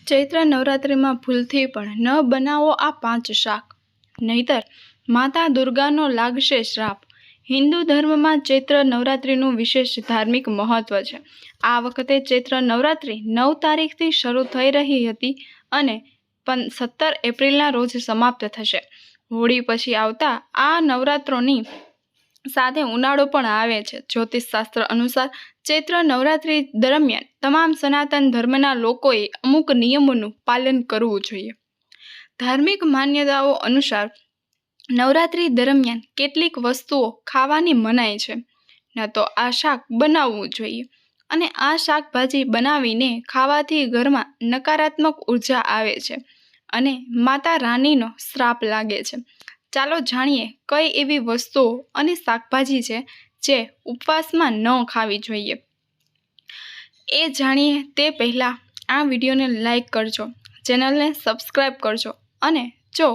ચૈત્ર નવરાત્રિમાં ભૂલથી પણ ન બનાવો આ 5 શાક, નહીતર માતા દુર્ગાનો લાગશે શ્રાપ. હિન્દુ ધર્મમાં ચૈત્ર નવરાત્રિનું વિશેષ ધાર્મિક મહત્વ છે. આ વખતે ચૈત્ર નવરાત્રિ 9 તારીખથી શરૂ થઈ રહી હતી અને 17 એપ્રિલના રોજ સમાપ્ત થશે. હોળી પછી આવતા આ નવરાત્રોની સાથે ઉનાળો પણ આવે છે. જ્યોતિષશાસ્ત્ર અનુસાર ચૈત્ર નવરાત્રિ દરમિયાન તમામ સનાતન ધર્મના લોકોએ અમુક નિયમોનું પાલન કરવું જોઈએ. ધાર્મિક માન્યતાઓ અનુસાર નવરાત્રિ દરમિયાન કેટલીક વસ્તુઓ ખાવાની મનાઈ છે. ન તો આ શાક બનાવવું જોઈએ અને આ શાકભાજી બનાવીને ખાવાથી ઘરમાં નકારાત્મક ઉર્જા આવે છે અને માતા રાનીનો શ્રાપ લાગે છે. ચાલો જાણીએ કઈ એવી વસ્તુઓ અને શાકભાજી છે જે ઉપવાસમાં ન ખાવી જોઈએ. એ જાણીએ તે પહેલાં આ વિડીયોને લાઈક કરજો, ચેનલને સબસ્ક્રાઈબ કરજો અને જો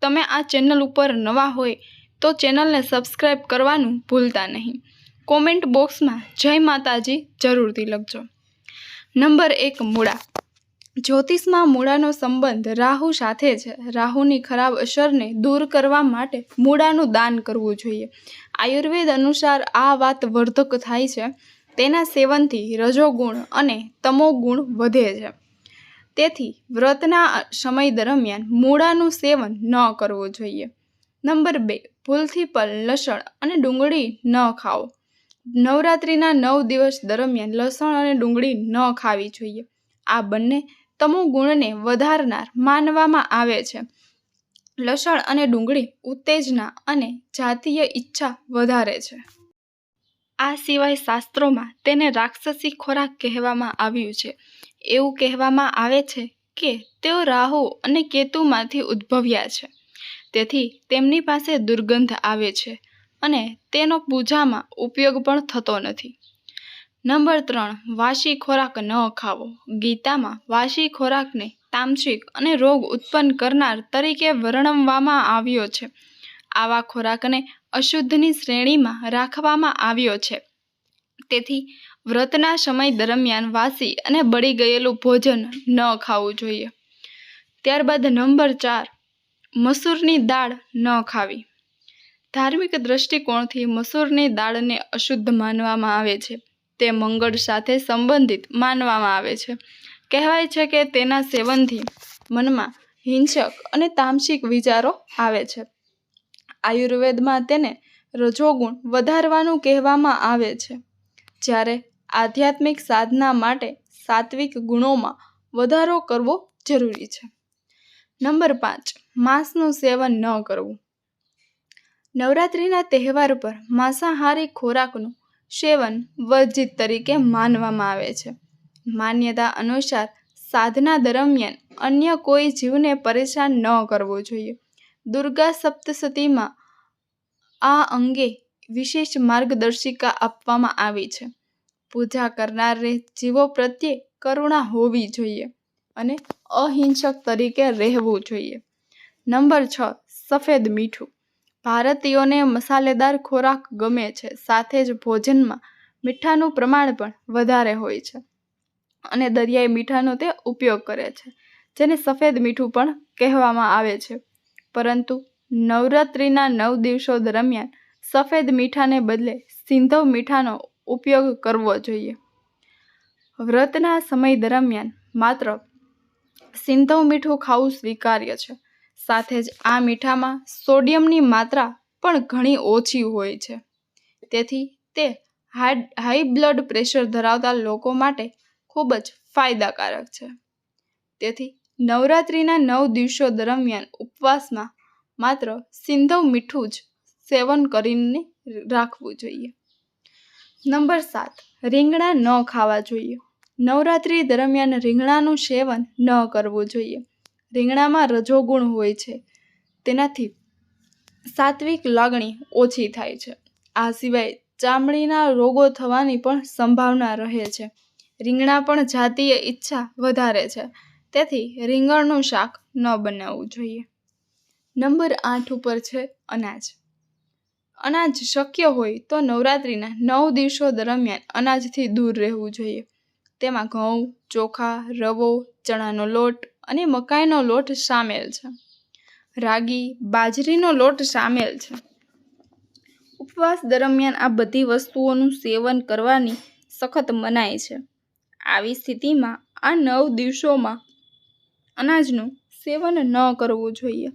તમે આ ચેનલ ઉપર નવા હોય તો ચેનલને સબસ્ક્રાઈબ કરવાનું ભૂલતા નહીં. કોમેન્ટ બોક્સમાં જય માતાજી જરૂરથી લખજો. નંબર 1, મૂળા. જ્યોતિષમાં મૂળાનો સંબંધ રાહુ સાથે છે. રાહુની ખરાબ અસરને દૂર કરવા માટે મૂળાનું દાન કરવું જોઈએ. આયુર્વેદ અનુસાર આ વાત વર્ધક થાય છે. તેના સેવનથી રજોગુણ અને તમોગુણ વધે છે. તેથી વ્રતના સમય દરમિયાન મૂળાનું સેવન ન કરવું જોઈએ. નંબર 2, ભૂલથી પણ લસણ અને ડુંગળી ન ખાઓ. નવરાત્રિના 9 દિવસ દરમિયાન લસણ અને ડુંગળી ન ખાવી જોઈએ. આ બંને તમોગુણને વધારનાર માનવામાં આવે છે. લસણ અને ડુંગળી ઉત્તેજના અને જાતીય ઈચ્છા વધારે છે. આ સિવાય શાસ્ત્રોમાં તેને રાક્ષસી ખોરાક કહેવામાં આવ્યું છે. એવું કહેવામાં આવે છે કે તેઓ રાહુ અને કેતુમાંથી ઉદ્ભવ્યા છે, તેથી તેમની પાસે દુર્ગંધ આવે છે અને તેનો પૂજામાં ઉપયોગ પણ થતો નથી. નંબર 3, વાસી ખોરાક ન ખાવો. ગીતામાં વાસી ખોરાકને તામસિક અને રોગ ઉત્પન્ન કરનાર તરીકે વર્ણવવામાં આવ્યો છે. આવા ખોરાકને અશુદ્ધની શ્રેણીમાં રાખવામાં આવ્યો છે. તેથી વ્રતના સમય દરમિયાન વાસી અને બળી ગયેલું ભોજન ન ખાવું જોઈએ. ત્યારબાદ નંબર 4, મસૂરની દાળ ન ખાવી. ધાર્મિક દ્રષ્ટિકોણથી મસૂરની દાળને અશુદ્ધ માનવામાં આવે છે. તે મંગળ સાથે સંબંધિત માનવામાં આવે છે. કહેવાય છે કે તેના સેવનથી મનમાં હિંસક અને તામસિક વિચારો આવે છે. આયુર્વેદમાં તેને રજોગુણ વધારવાનું કહેવામાં આવે છે, જ્યારે આધ્યાત્મિક સાધના માટે સાત્વિક ગુણોમાં વધારો કરવો જરૂરી છે. નંબર 5, માંસનું સેવન ન કરવું. નવરાત્રિના તહેવાર પર માંસાહારી ખોરાકનું સેવન વર્જિત તરીકે માનવામાં આવે છે. માન્યતા અનુસાર સાધના દરમિયાન અન્ય કોઈ જીવને પરેશાન ન કરવો જોઈએ. દુર્ગા સપ્તશતીમાં આ અંગે વિશેષ માર્ગદર્શિકા આપવામાં આવી છે. પૂજા કરનારને જીવો પ્રત્યે કરુણા હોવી જોઈએ અને અહિંસક તરીકે રહેવું જોઈએ. નંબર 6, સફેદ મીઠું. ભારતીયોને મસાલેદાર ખોરાક ગમે છે, સાથે જ ભોજનમાં મીઠાનું પ્રમાણ પણ વધારે હોય છે અને દરિયાઈ મીઠાનો તે ઉપયોગ કરે છે, જેને સફેદ મીઠું પણ કહેવામાં આવે છે. પરંતુ નવરાત્રિના 9 દિવસો દરમિયાન સફેદ મીઠાને બદલે સિંધવ મીઠાનો ઉપયોગ કરવો જોઈએ. વ્રતના સમય દરમિયાન માત્ર સિંધવ મીઠું ખાવું સ્વીકાર્ય છે. સાથે જ આ મીઠામાં સોડિયમની માત્રા પણ ઘણી ઓછી હોય છે, તેથી તે હાઈ બ્લડ પ્રેશર ધરાવતા લોકો માટે ખૂબ જ ફાયદાકારક છે. તેથી નવરાત્રિના 9 દિવસો દરમિયાન ઉપવાસમાં માત્ર સિંધવ મીઠું જ સેવન કરીને રાખવું જોઈએ. નંબર 7, રીંગણા ન ખાવા જોઈએ. નવરાત્રિ દરમિયાન રીંગણાનું સેવન ન કરવું જોઈએ. રીંગણામાં રજોગુણ હોય છે, તેનાથી સાત્વિક લાગણી ઓછી થાય છે. આ સિવાય ચામડીના રોગો થવાની પણ સંભાવના રહે છે. રીંગણા પણ જાતીય ઈચ્છા વધારે છે, તેથી રીંગણનું શાક ન બનાવવું જોઈએ. નંબર 8 ઉપર છે અનાજ. અનાજ શક્ય હોય તો નવરાત્રિના 9 દિવસો દરમિયાન અનાજથી દૂર રહેવું જોઈએ. તેમાં ઘઉં, ચોખા, રવો, ચણાનો લોટ અને મકાઈનો લોટ સામેલ છે. રાગી, બાજરીનો લોટ સામેલ છે. ઉપવાસ દરમિયાન આ બધી વસ્તુઓનું સેવન કરવાની સખત મનાઈ છે. આવી સ્થિતિમાં આ 9 દિવસોમાં અનાજનું સેવન ન કરવું જોઈએ.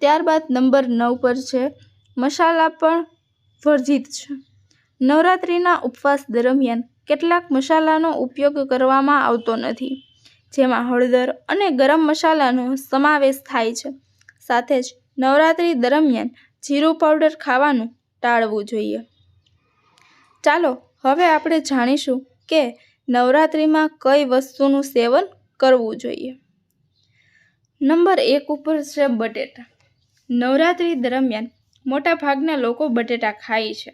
ત્યારબાદ નંબર 9 પર છે મસાલા પણ વર્જિત છે. નવરાત્રિના ઉપવાસ દરમિયાન કેટલાક મસાલાનો ઉપયોગ કરવામાં આવતો નથી, જેમાં હળદર અને ગરમ મસાલાનો સમાવેશ થાય છે. સાથે જ નવરાત્રિ દરમિયાન જીરું પાવડર ખાવાનું ટાળવું જોઈએ. ચાલો હવે આપણે જાણીશું કે નવરાત્રિમાં કઈ વસ્તુનું સેવન કરવું જોઈએ. નંબર 1 ઉપર છે બટેટા. નવરાત્રિ દરમિયાન મોટાભાગના લોકો બટેટા ખાય છે.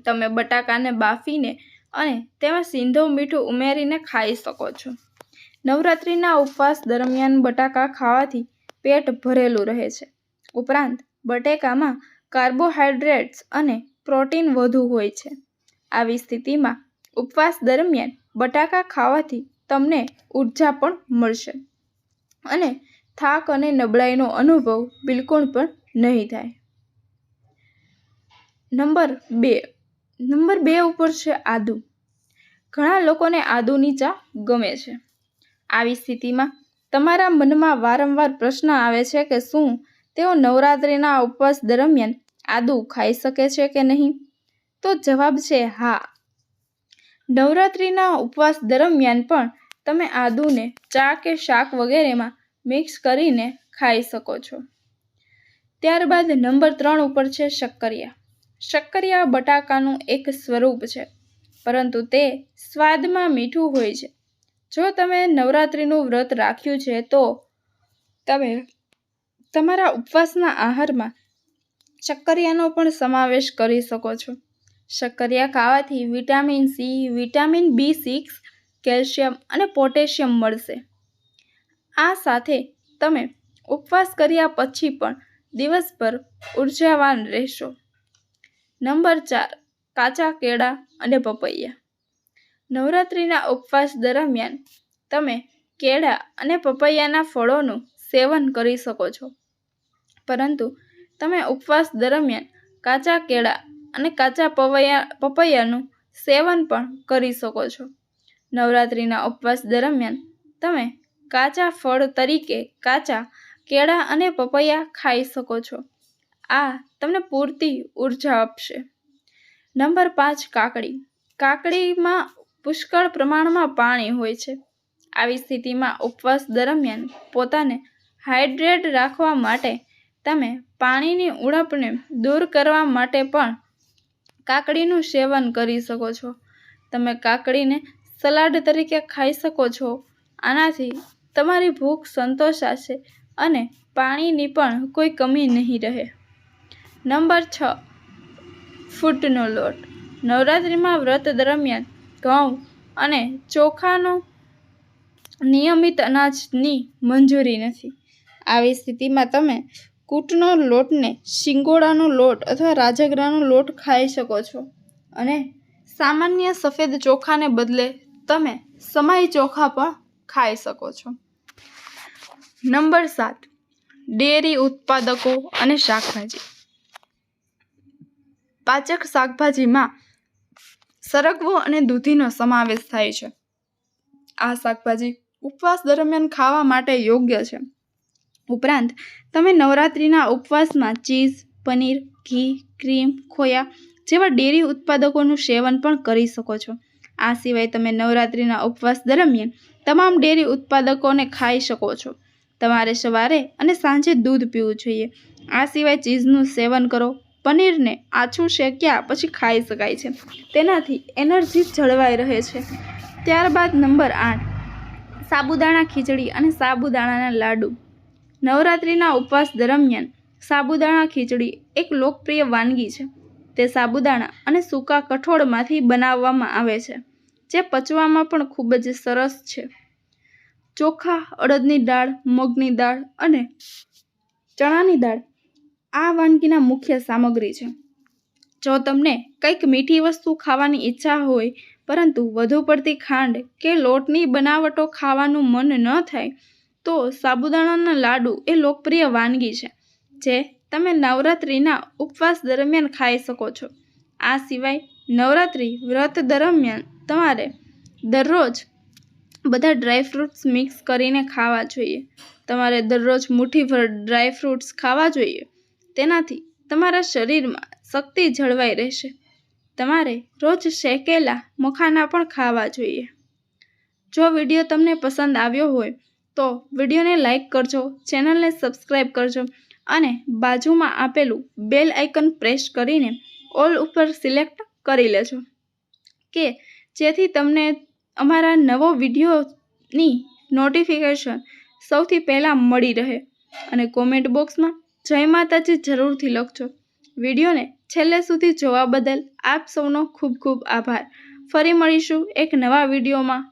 તમે બટાકાને બાફીને અને તેમાં સિંધવ મીઠું ઉમેરીને ખાઈ શકો છો. નવરાત્રિના ઉપવાસ દરમિયાન બટાકા ખાવાથી પેટ ભરેલું રહે છે. ઉપરાંત બટેકામાં કાર્બોહાઈડ્રેટ્સ અને પ્રોટીન વધુ હોય છે. આવી સ્થિતિમાં ઉપવાસ દરમિયાન બટાકા ખાવાથી તમને ઉર્જા પણ મળશે અને થાક અને નબળાઈનો અનુભવ બિલકુલ પણ નહીં થાય. નંબર 2 ઉપર છે આદુ. ઘણા લોકોને આદુની ચા ગમે છે. આવી સ્થિતિમાં તમારા મનમાં વારંવાર પ્રશ્ન આવે છે કે શું તેઓ નવરાત્રિના ઉપવાસ દરમિયાન આદુ ખાઈ શકે છે કે નહીં? તો જવાબ છે હા. નવરાત્રિના ઉપવાસ દરમિયાન પણ તમે આદુને ચા કે શાક વગેરેમાં મિક્સ કરીને ખાઈ શકો છો. ત્યારબાદ નંબર 3 ઉપર છે શક્કરિયા. શક્કરિયા બટાકાનું એક સ્વરૂપ છે, પરંતુ તે સ્વાદમાં મીઠું હોય છે. જો તમે નવરાત્રિનું વ્રત રાખ્યું છે તો તમે તમારા ઉપવાસના આહારમાં શક્કરિયાનો પણ સમાવેશ કરી શકો છો. શક્કરિયા ખાવાથી vitamin C, vitamin B6, calcium અને પોટેશિયમ મળશે. આ સાથે તમે ઉપવાસ કર્યા પછી પણ દિવસભર ઉર્જાવાન રહેશો. નંબર 4 કાચા કેળા અને પપૈયા. નવરાત્રિના ઉપવાસ દરમિયાન તમે કેળા અને પપૈયાના ફળોનું સેવન કરી શકો છો, પરંતુ તમે ઉપવાસ દરમિયાન કાચા કેળા અને કાચા પપૈયાનું સેવન પણ કરી શકો છો. નવરાત્રિના ઉપવાસ દરમિયાન તમે કાચા ફળ તરીકે કાચા કેળા અને પપૈયા ખાઈ શકો છો. આ તમને પૂરતી ઉર્જા આપશે. નંબર 5 કાકડી. કાકડીમાં પુષ્કળ પ્રમાણમાં પાણી હોય છે. આવી સ્થિતિમાં ઉપવાસ દરમિયાન પોતાને હાઇડ્રેટ રાખવા માટે તમે પાણીની ઉણપને દૂર કરવા માટે પણ કાકડીનું સેવન કરી શકો છો. તમે કાકડીને સલાડ તરીકે ખાઈ શકો છો. આનાથી તમારી ભૂખ સંતોષાશે અને પાણીની પણ કોઈ કમી નહીં રહે. નંબર 6 ફૂટનો લોટ. નવરાત્રિમાં વ્રત દરમિયાન ઘઉં અને ચોખાનો નિયમિત અનાજની મંજૂરી નથી. આવી સ્થિતિમાં તમે કૂટનો લોટને શિંગોડાનો લોટ અથવા રાજગરાનો લોટ ખાઈ શકો છો અને સામાન્ય સફેદ ચોખાને બદલે તમે સમાઈ ચોખા પણ ખાઈ શકો છો. નંબર 7 ડેરી ઉત્પાદકો અને શાકભાજી. પાચક શાકભાજીમાં સરગવો અને દૂધીનો સમાવેશ થાય છે. આ શાકભાજી ઉપવાસ દરમિયાન ખાવા માટે યોગ્ય છે. ઉપરાંત તમે નવરાત્રિના ઉપવાસમાં ચીઝ, પનીર, ઘી, ક્રીમ, ખોયા જેવા ડેરી ઉત્પાદકોનું સેવન પણ કરી શકો છો. આ સિવાય તમે નવરાત્રિના ઉપવાસ દરમિયાન તમામ ડેરી ઉત્પાદકોને ખાઈ શકો છો. તમારે સવારે અને સાંજે દૂધ પીવું જોઈએ. આ સિવાય ચીઝનું સેવન કરો. પનીરને આછું શેક્યા પછી ખાઈ શકાય છે. તેનાથી એનર્જી જળવાઈ રહે છે. ત્યારબાદ નંબર 8 સાબુદાણા ખીચડી અને સાબુદાણાના લાડુ. નવરાત્રિના ઉપવાસ દરમિયાન સાબુદાણા ખીચડી એક લોકપ્રિય વાનગી છે. તે સાબુદાણા અને સૂકા કઠોળમાંથી બનાવવામાં આવે છે, જે પચવામાં પણ ખૂબ જ સરસ છે. ચોખા, અડદની દાળ, મગની દાળ અને ચણાની દાળ આ વાનગીના મુખ્ય સામગ્રી છે. જો તમને કંઈક મીઠી વસ્તુ ખાવાની ઈચ્છા હોય પરંતુ વધુ પડતી ખાંડ કે લોટની બનાવટો ખાવાનું મન ન થાય તો સાબુદાણાના લાડુ એ લોકપ્રિય વાનગી છે જે તમે નવરાત્રિના ઉપવાસ દરમિયાન ખાઈ શકો છો. આ સિવાય નવરાત્રિ વ્રત દરમિયાન તમારે દરરોજ બધા ડ્રાયફ્રૂટ્સ મિક્સ કરીને ખાવા જોઈએ. તમારે દરરોજ મુઠ્ઠીભર ડ્રાયફ્રૂટ્સ ખાવા જોઈએ. તેનાથી તમારા શરીરમાં શક્તિ જળવાઈ રહેશે. તમારે રોજ શેકેલા મખાના પણ ખાવા જોઈએ. જો વિડીયો તમને પસંદ આવ્યો હોય તો વિડીયોને લાઈક કરજો, ચેનલને સબસ્ક્રાઈબ કરજો અને બાજુમાં આપેલું બેલ આઇકન પ્રેસ કરીને ઓલ ઉપર સિલેક્ટ કરી લેજો કે જેથી તમને અમારા નવો વિડીયોની નોટિફિકેશન સૌથી પહેલાં મળી રહે. અને કોમેન્ટ બોક્સમાં જય માતાજી જરૂરથી લખજો. વિડીયોને છેલ્લે સુધી જોવા બદલ આપ સૌનો ખૂબ ખૂબ આભાર. ફરી મળીશું એક નવા વિડીયોમાં.